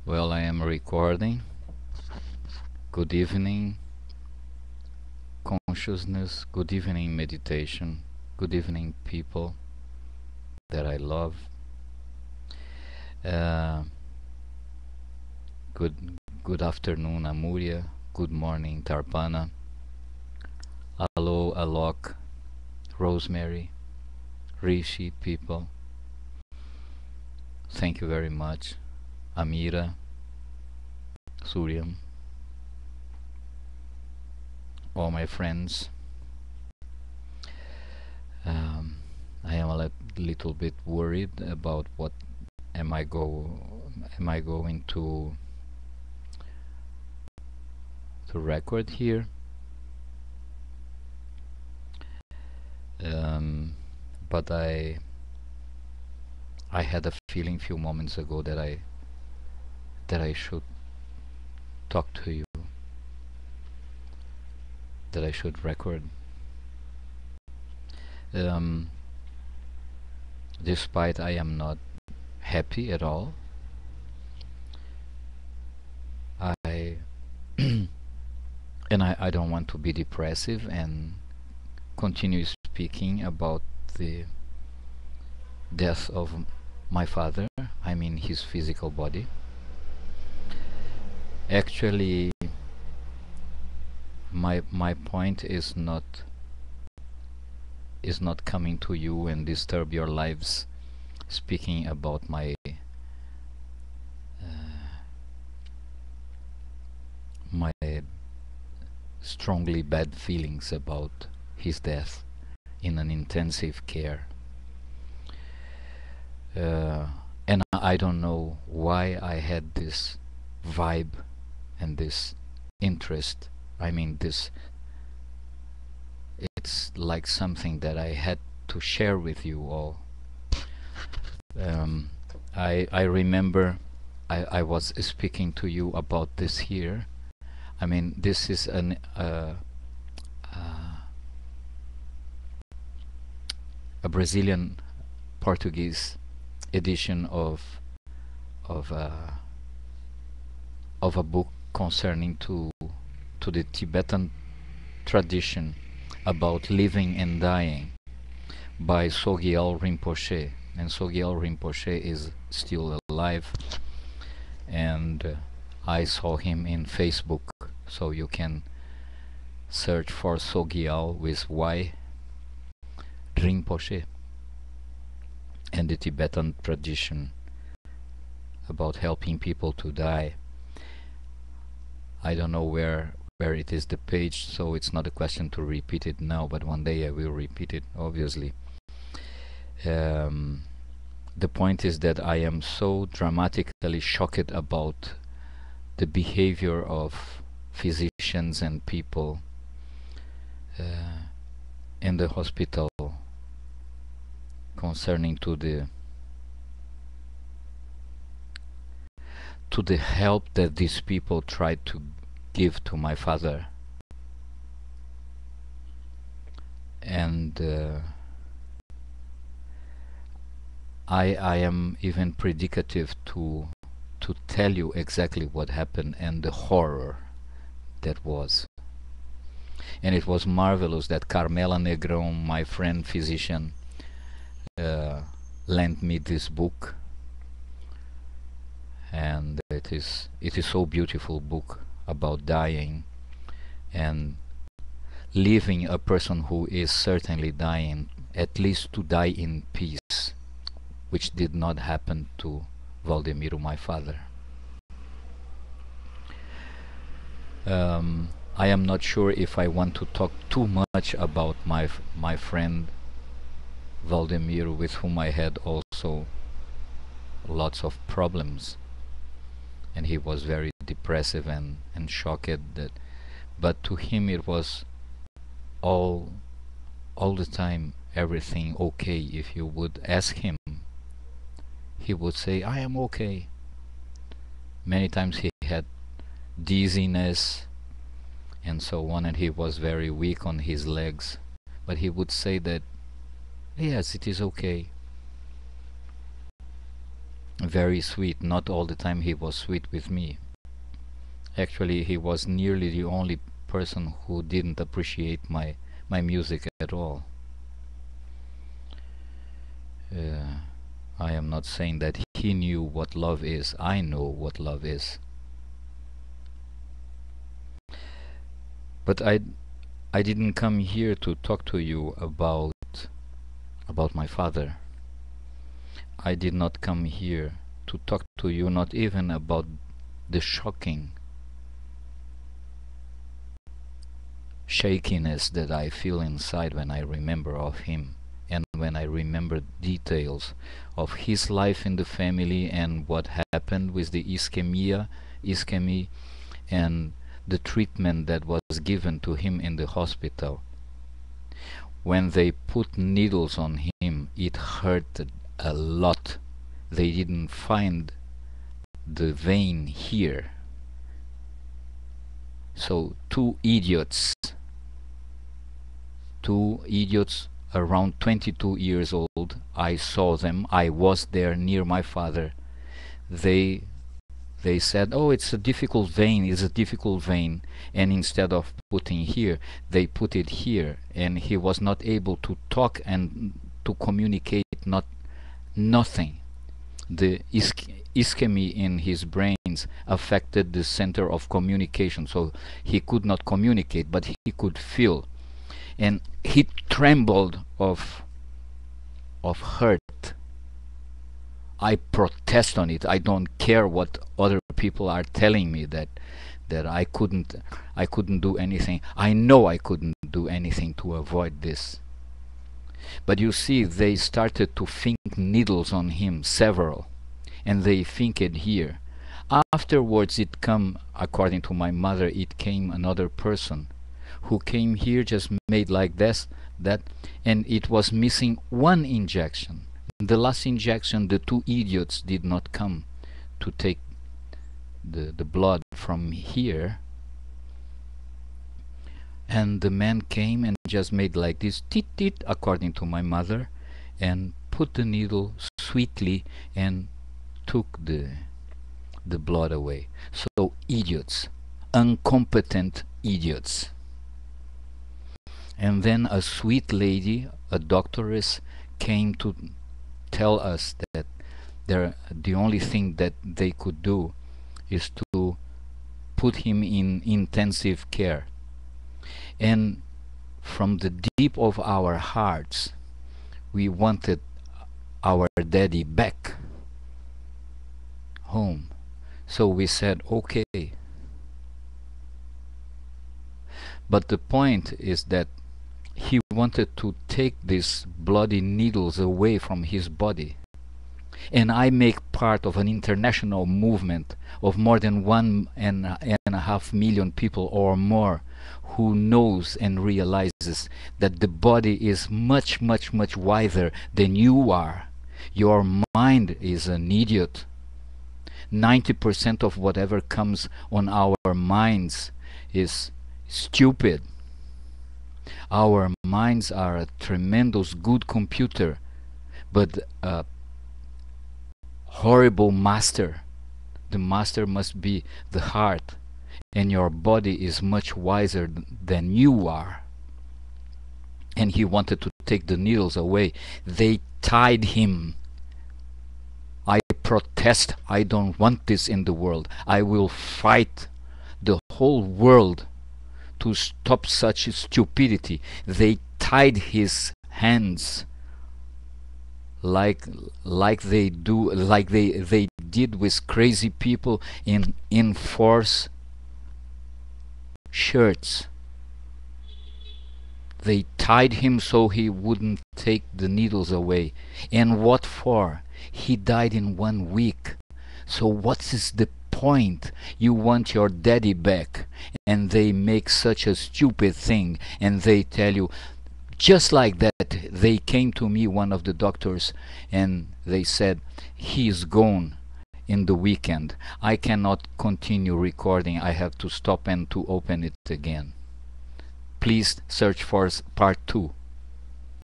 Well, I am recording. Good evening, consciousness. Good evening, meditation. Good evening, people that I love. Uh, good good afternoon, Amuria. Good morning, Tarpana. Hello, Alok, Rosemary, Rishi, people. Thank you very much. Amira, Suryam, all my friends. Um, I am a little bit worried about what am I going to record here. Um, but I had a feeling few moments ago that I should talk to you, that I should record. Um, Despite I am not happy at all, I I don't want to be depressive and continue speaking about the death of my father. I mean his physical body. Actually, my point is not coming to you and disturb your lives speaking about my strongly bad feelings about his death in an intensive care. And I don't know why I had this vibe and this interest. I mean, it's like something that I had to share with you all. Um, I remember I was speaking to you about this here. I mean, this is a Brazilian Portuguese edition of of a book concerning to the Tibetan tradition about living and dying by Sogyal Rinpoche. And Sogyal Rinpoche is still alive, and I saw him in Facebook, so you can search for Sogyal with Y Rinpoche and the Tibetan tradition about helping people to die. I don't know where it is the page, so it's not a question to repeat it now, but one day I will repeat it, obviously. The point is that I am so dramatically shocked about the behavior of physicians and people in the hospital concerning to the help that these people tried to give to my father. And I am even predicative to tell you exactly what happened and the horror that was. And it was marvelous that Carmela Negrão, my friend physician, lent me this book, and it is so beautiful book about dying and leaving a person who is certainly dying, at least to die in peace, which did not happen to Valdemiro, my father. I am not sure if I want to talk too much about my friend Valdemiro, with whom I had also lots of problems, and he was very depressive and shocked that, but to him it was all the time everything okay. If you would ask him, he would say, I am okay. Many times he had dizziness and so on, and he was very weak on his legs, but he would say that yes, it is okay. Very sweet. Not all the time he was sweet with me. Actually, he was nearly the only person who didn't appreciate my music at all. Uh, I am not saying that he knew what love is. I know what love is. But I didn't come here to talk to you about my father. I did not come here to talk to you not even about the shocking shakiness that I feel inside when I remember of him, and when I remember details of his life in the family and what happened with the ischemia, and the treatment that was given to him in the hospital. When they put needles on him, it hurt a lot. They didn't find the vein here. So two idiots around 22 years old, I saw them, I was there near my father. They they said, oh, it's a difficult vein, and instead of putting here, they put it here, and he was not able to talk and to communicate, nothing. The ischemy in his brains affected the center of communication, so he could not communicate, but he could feel, and he trembled of hurt. I protest on it. I don't care what other people are telling me, that I couldn't do anything. I know I couldn't do anything to avoid this. But you see, they started to think needles on him, several, and they think it here. Afterwards it come, according to my mother, it came another person who came here, just made like this, that, and it was missing one injection. The last injection, the two idiots did not come to take the blood from here, and the man came and just made like this, tit tit, according to my mother, and put the needle sweetly and took the blood away. So idiots, incompetent idiots. And then a sweet lady, a doctoress, came to tell us that the only thing that they could do is to put him in intensive care. And from the deep of our hearts, we wanted our daddy back home. So we said, okay. But the point is that he wanted to take these bloody needles away from his body. And I make part of an international movement of more than 1.5 million people or more, who knows and realizes that the body is much, much, much wiser than you are. Your mind is an idiot. 90% of whatever comes on our minds is stupid. Our minds are a tremendous good computer, but a horrible master. The master must be the heart, and your body is much wiser than you are. And he wanted to take the needles away. They tied him. I protest. I don't want this in the world. I will fight the whole world to stop such stupidity. They tied his hands like they did with crazy people in force shirts. They tied him so he wouldn't take the needles away. And what for? He died in 1 week. So what is the point? You want your daddy back, and they make such a stupid thing, and they tell you, just like that. They came to me, one of the doctors, and they said, he is gone in the weekend. I cannot continue recording. I have to stop and to open it again. Please search for part 2.